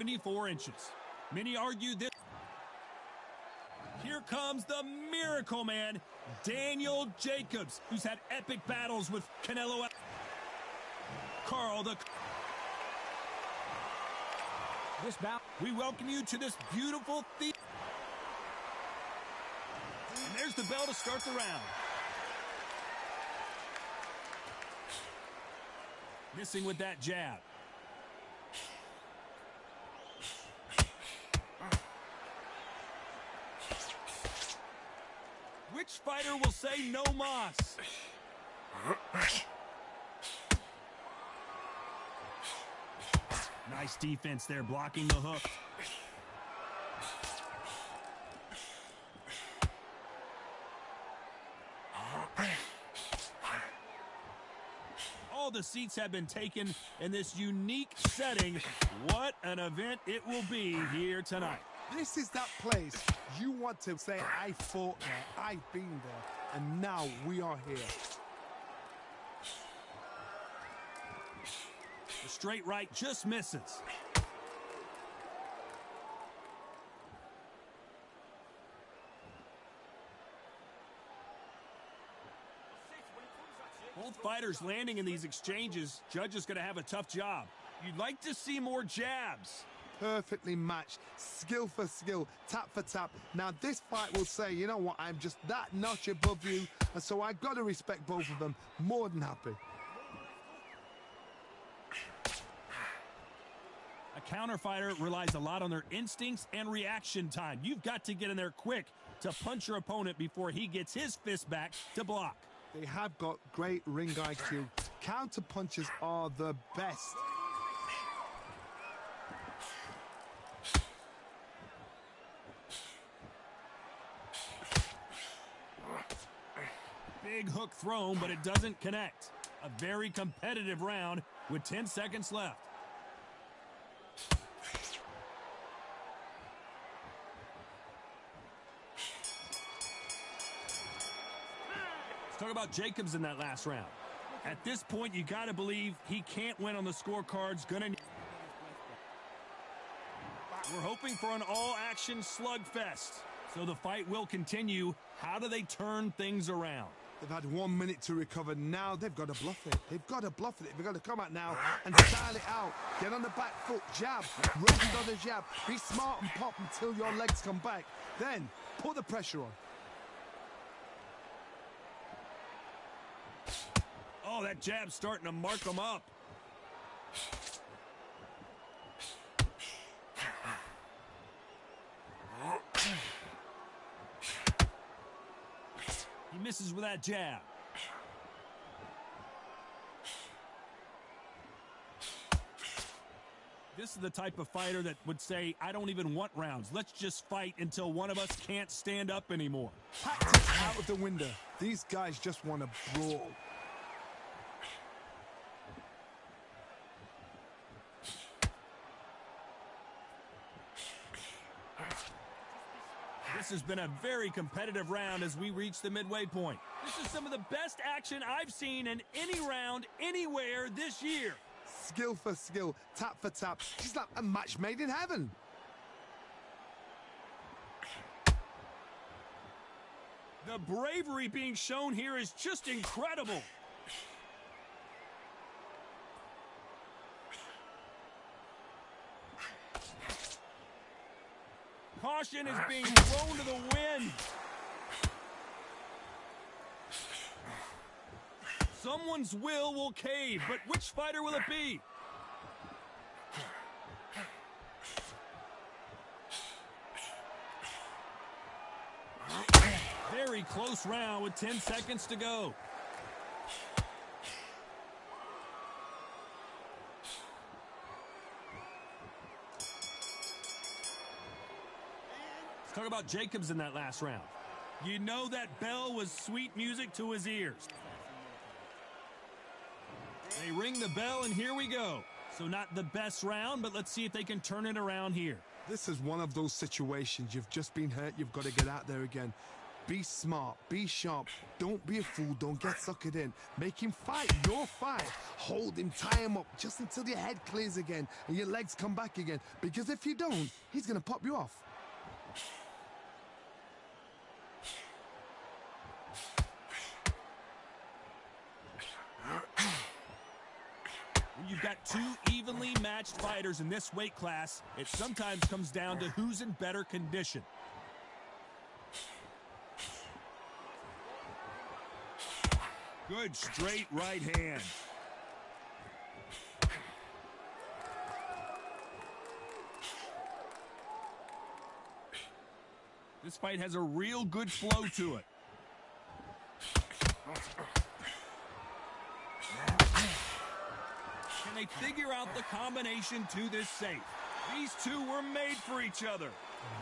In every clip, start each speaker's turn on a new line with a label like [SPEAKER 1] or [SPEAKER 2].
[SPEAKER 1] 74 inches. Many argue this. Here comes the Miracle Man, Daniel Jacobs, who's had epic battles with Canelo. Carl the... This bout, we welcome you to this beautiful theater. And there's the bell to start the round. Missing with that jab. Which fighter will say no mas? Nice defense there, blocking the hook. All the seats have been taken in this unique setting. What an event it will be here tonight.
[SPEAKER 2] This is that place you want to say, I fought there, I've been there, and now we are here.
[SPEAKER 1] The straight right just misses. Both fighters landing in these exchanges. Judge is going to have a tough job. You'd like to see more jabs.
[SPEAKER 2] Perfectly matched, skill for skill, tap for tap. Now this fight will say, you know what, I'm just that notch above you, and so I've got to respect both of them. More than happy.
[SPEAKER 1] A counter fighter relies a lot on their instincts and reaction time. You've got to get in there quick to punch your opponent before he gets his fist back to block.
[SPEAKER 2] They have got great ring IQ. Counter punches are the best.
[SPEAKER 1] Big hook thrown, but it doesn't connect. A very competitive round with 10 seconds left. Let's talk about Jacobs in that last round. At this point, you got to believe he can't win on the scorecards. We're hoping for an all-action slugfest. So the fight will continue. How do they turn things around?
[SPEAKER 2] They've had 1 minute to recover. Now they've got to bluff it. They've got to bluff it. They've got to come out now and style it out. Get on the back foot, jab, run another jab. Be smart and pop until your legs come back. Then put the pressure on.
[SPEAKER 1] Oh, that jab's starting to mark them up. He misses with that jab. This is the type of fighter that would say, I don't even want rounds. Let's just fight until one of us can't stand up anymore.
[SPEAKER 2] Tactics out of the window. These guys just want to brawl.
[SPEAKER 1] This has been a very competitive round as we reach the midway point. This is some of the best action I've seen in any round, anywhere this year.
[SPEAKER 2] Skill for skill, tap for tap. It's like a match made in heaven.
[SPEAKER 1] The bravery being shown here is just incredible. Caution is being thrown to the wind. Someone's will cave, but which fighter will it be? Very close round with 10 seconds to go. Let's talk about Jacobs in that last round. You know that bell was sweet music to his ears. They ring the bell, and here we go. So not the best round, but let's see if they can turn it around here.
[SPEAKER 2] This is one of those situations. You've just been hurt. You've got to get out there again. Be smart, be sharp, don't be a fool, don't get suckered in. Make him fight your fight. Hold him, tie him up just until your head clears again and your legs come back again. Because if you don't, he's going to pop you off.
[SPEAKER 1] When you've got two evenly matched fighters in this weight class, it sometimes comes down to who's in better condition. Good straight right hand. This fight has a real good flow to it. Can they figure out the combination to this safe? These two were made for each other.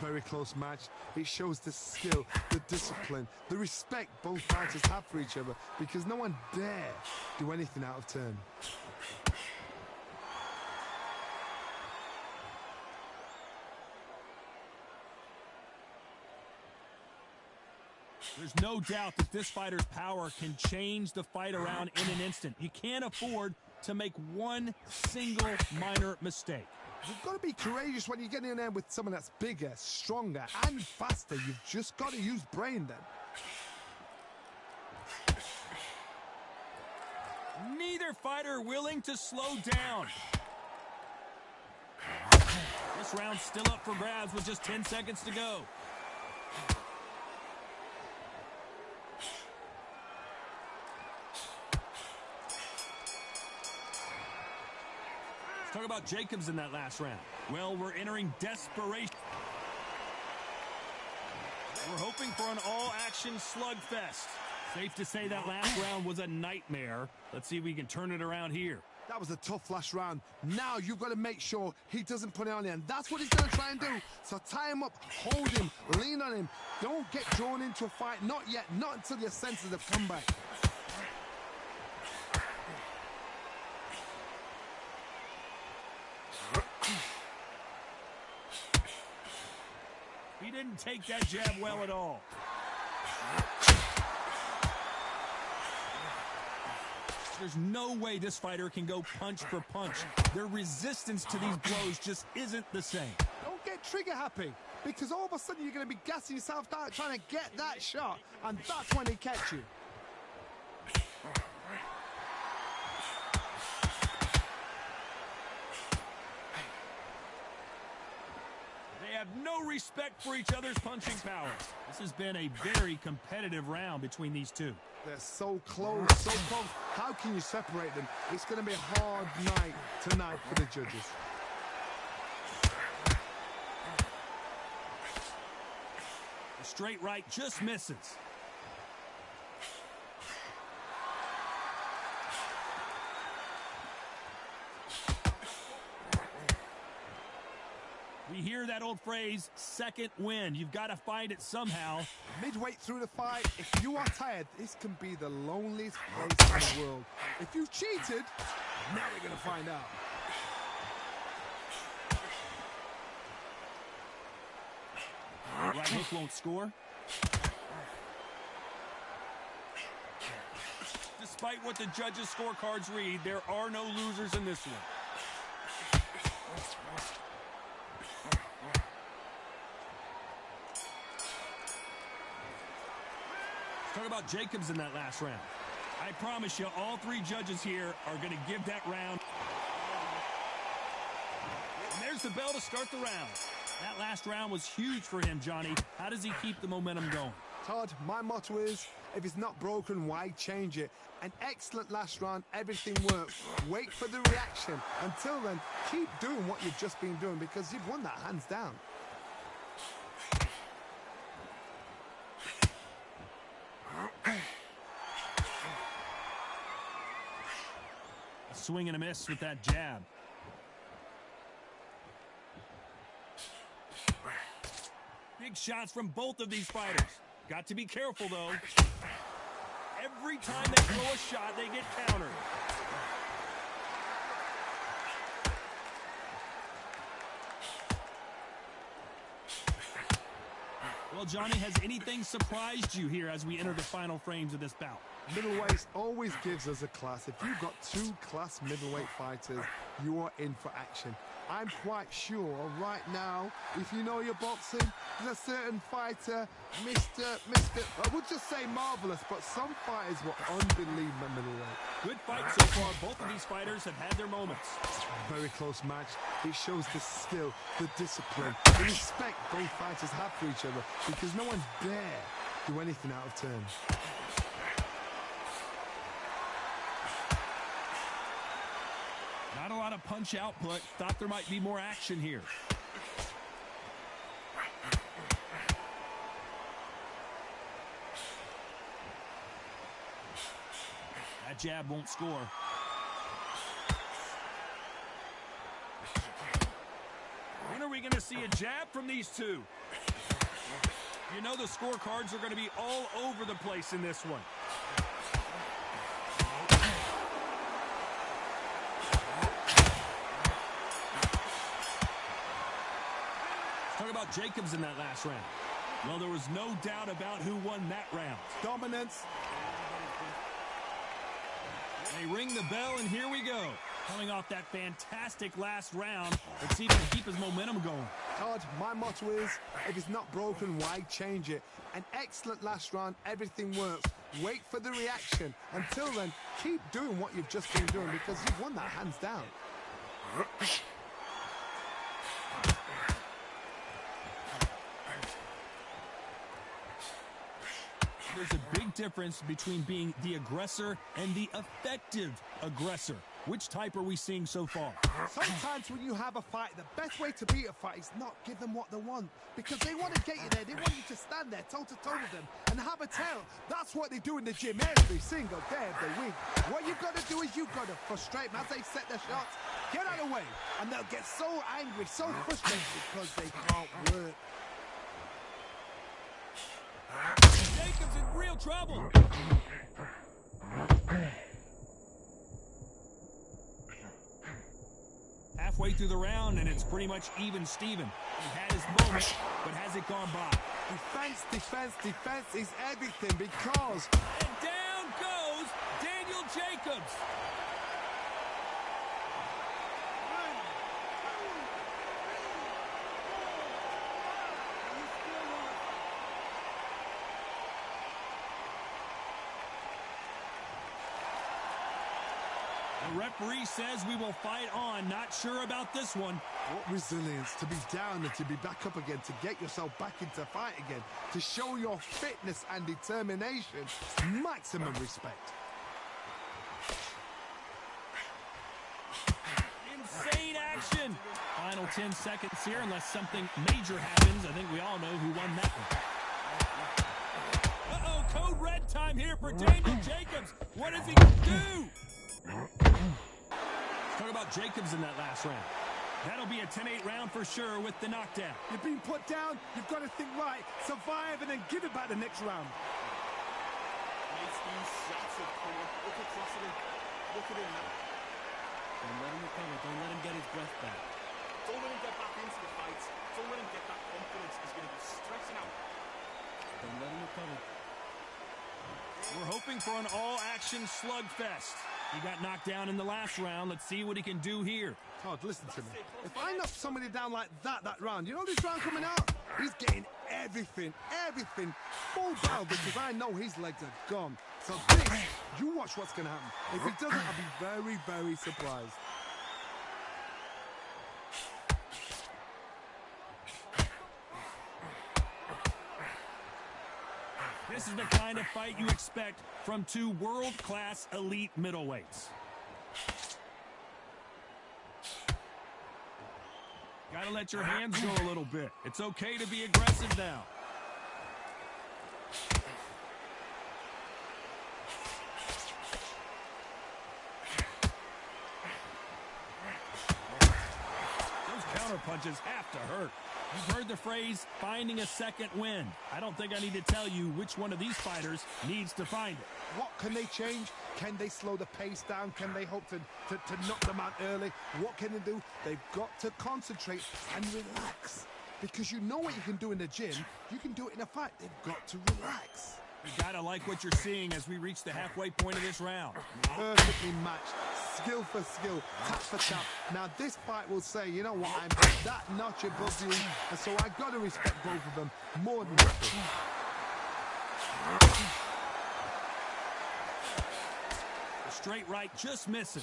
[SPEAKER 2] Very close match. It shows the skill, the discipline, the respect both fighters have for each other because no one dare do anything out of turn.
[SPEAKER 1] There's no doubt that this fighter's power can change the fight around in an instant. You can't afford to make one single minor mistake.
[SPEAKER 2] You've got to be courageous when you get in there with someone that's bigger, stronger, and faster. You've just got to use brain then.
[SPEAKER 1] Neither fighter willing to slow down. This round's still up for grabs with just 10 seconds to go. Talk about Jacobs in that last round. Well, we're entering desperation. We're hoping for an all-action slugfest. Safe to say that last round was a nightmare. Let's see if we can turn it around here.
[SPEAKER 2] That was a tough last round. Now you've got to make sure he doesn't put it on you, and that's what he's going to try and do. So tie him up, hold him, lean on him. Don't get drawn into a fight. Not yet. Not until your senses have come back.
[SPEAKER 1] He didn't take that jab well at all. There's no way this fighter can go punch for punch. Their resistance to these blows just isn't the same.
[SPEAKER 2] Don't get trigger happy, because all of a sudden you're going to be gassing yourself out trying to get that shot, and that's when they catch you.
[SPEAKER 1] They have no respect for each other's punching power. This has been a very competitive round between these two.
[SPEAKER 2] They're so close, so close. How can you separate them? It's going to be a hard night tonight for the judges.
[SPEAKER 1] The straight right just misses. We hear that old phrase, second wind. You've got to find it somehow.
[SPEAKER 2] Midway through the fight, if you are tired, this can be the loneliest place in the world. If you've cheated, now we're going to find out.
[SPEAKER 1] Right hook won't score. Despite what the judges' scorecards read, there are no losers in this one. Talk about Jacobs in that last round. I promise you, all three judges here are going to give that round. And there's the bell to start the round. That last round was huge for him, Johnny. How does he keep the momentum going?
[SPEAKER 2] Todd, my motto is, if it's not broken, why change it? An excellent last round, everything worked. Wait for the reaction. Until then, keep doing what you've just been doing because you've won that hands down.
[SPEAKER 1] A swing and a miss with that jab. Big shots from both of these fighters. Got to be careful, though. Every time they throw a shot, they get countered. Well, Johnny, has anything surprised you here as we enter the final frames of this bout?
[SPEAKER 2] Middleweight always gives us a class. If you've got two class middleweight fighters, you are in for action. I'm quite sure right now, if you know your boxing, there's a certain fighter, Mr. I would just say marvelous, but some fighters were unbelievable middleweight.
[SPEAKER 1] Good fight so far. Both of these fighters have had their moments.
[SPEAKER 2] Very close match. It shows the skill, the discipline, the respect both fighters have for each other, because no one dare do anything out of turn.
[SPEAKER 1] Not a lot of punch output. Thought there might be more action here. That jab won't score. When are we going to see a jab from these two? You know the scorecards are going to be all over the place in this one. Talk about Jacobs in that last round. Well, there was no doubt about who won that round.
[SPEAKER 2] Dominance.
[SPEAKER 1] They ring the bell, and here we go. Coming off that fantastic last round, let's see if he can keep his momentum going.
[SPEAKER 2] Todd, my motto is, if it's not broken, why change it? An excellent last round, everything works. Wait for the reaction. Until then, keep doing what you've just been doing, because you've won that hands down.
[SPEAKER 1] There's a big difference between being the aggressor and the effective aggressor. Which type are we seeing so far?
[SPEAKER 2] Sometimes when you have a fight, the best way to beat a fight is not give them what they want. Because they want to get you there. They want you to stand there toe-to-toe with them and have a tell. That's what they do in the gym every single day of the week. What you've got to do is you've got to frustrate them as they set their shots. Get out of the way. And they'll get so angry, so frustrated because they can't work.
[SPEAKER 1] Jacobs in real trouble. Halfway through the round, and it's pretty much even Steven. He had his moment, but has it gone by?
[SPEAKER 2] Defense, defense, defense is everything because...
[SPEAKER 1] And down goes Daniel Jacobs. The referee says we will fight on. Not sure about this one.
[SPEAKER 2] What resilience to be down and to be back up again, to get yourself back into fight again, to show your fitness and determination. Maximum respect.
[SPEAKER 1] Insane action. Final 10 seconds here, unless something major happens. I think we all know who won that one. Uh-oh, code red time here for Daniel Jacobs. What does he do? Talk about Jacobs in that last round. That'll be a 10-8 round for sure with the knockdown.
[SPEAKER 2] You've been put down, you've got to think right, survive, and then give it back the next round.
[SPEAKER 3] These shots are coming. Look across at him. Look at him now.
[SPEAKER 1] Don't let him recover. Don't let him get his breath back.
[SPEAKER 3] Don't let him get back into the fight. Don't let him get that confidence. He's going to be stressing out.
[SPEAKER 1] Don't let him recover. We're hoping for an all-action slugfest. He got knocked down in the last round. Let's see what he can do here.
[SPEAKER 2] Todd, listen to me. If I knock somebody down like that round, you know this round coming out? He's getting everything full down because I know his legs are gone. So this, you watch what's going to happen. If he doesn't, I'll be very, very surprised.
[SPEAKER 1] This is the kind of fight you expect from two world-class elite middleweights. Gotta let your hands go a little bit. It's okay to be aggressive now. Those counter punches have to hurt. You've heard the phrase, finding a second wind. I don't think I need to tell you which one of these fighters needs to find it.
[SPEAKER 2] What can they change? Can they slow the pace down? Can they hope to knock them out early? What can they do? They've got to concentrate and relax. Because you know what you can do in the gym, you can do it in a fight. They've got to relax.
[SPEAKER 1] You gotta like what you're seeing as we reach the halfway point of this round.
[SPEAKER 2] Perfectly matched, skill for skill, tap for tap. Now this fight will say, you know what, I'm that notch above you, and so I got to respect both of them more than nothing.
[SPEAKER 1] The straight right just misses.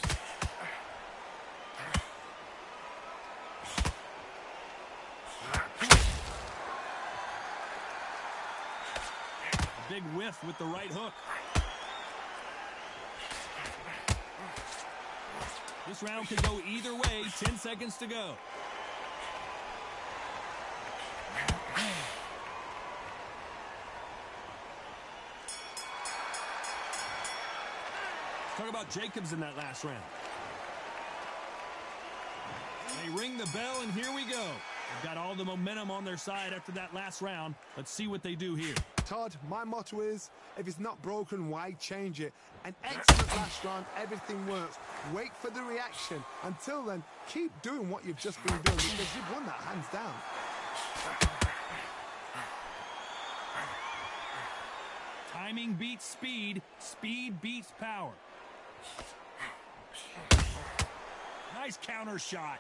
[SPEAKER 1] Big whiff with the right hook. This round could go either way. 10 seconds to go. Let's talk about Jacobs in that last round. They ring the bell, and here we go. They've got all the momentum on their side after that last round. Let's see what they do here.
[SPEAKER 2] Todd, my motto is, if it's not broken, why change it? An excellent last round, everything works. Wait for the reaction. Until then, keep doing what you've just been doing because you've won that hands down.
[SPEAKER 1] Timing beats speed. Speed beats power. Nice counter shot.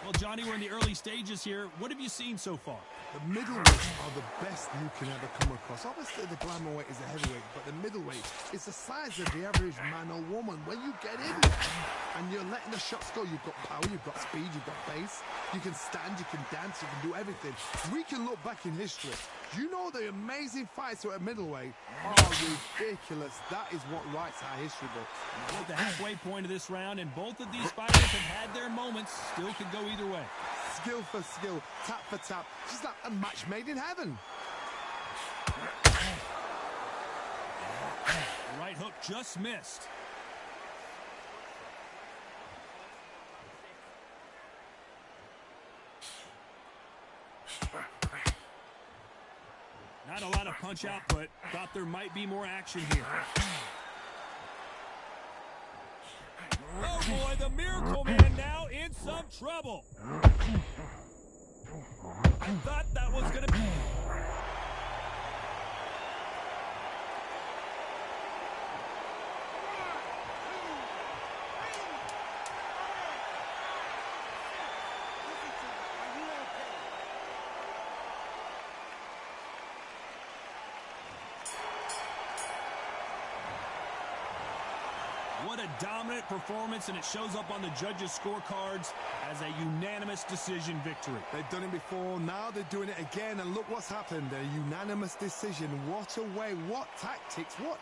[SPEAKER 1] Well, Johnny, we're in the early stages here. What have you seen so far?
[SPEAKER 2] The middleweights are the best you can ever come across. Obviously, the glamour weight is a heavyweight, but the middleweight is the size of the average man or woman. When you get in and you're letting the shots go, you've got power, you've got speed, you've got pace. You can stand, you can dance, you can do everything. We can look back in history. You know the amazing fights at middleweight are ridiculous. That is what writes our history book.
[SPEAKER 1] We're at the halfway point of this round, and both of these fighters have had their moments. Still could go either way.
[SPEAKER 2] Skill for skill, tap for tap. Just like a match made in heaven.
[SPEAKER 1] The right hook just missed. Not a lot of punch output. Thought there might be more action here. Oh boy, the Miracle Man now in some trouble. I thought that was going to be... What a dominant performance, and it shows up on the judges' scorecards as a unanimous decision victory.
[SPEAKER 2] They've done it before, now they're doing it again, and look what's happened. A unanimous decision. What a way, what tactics, what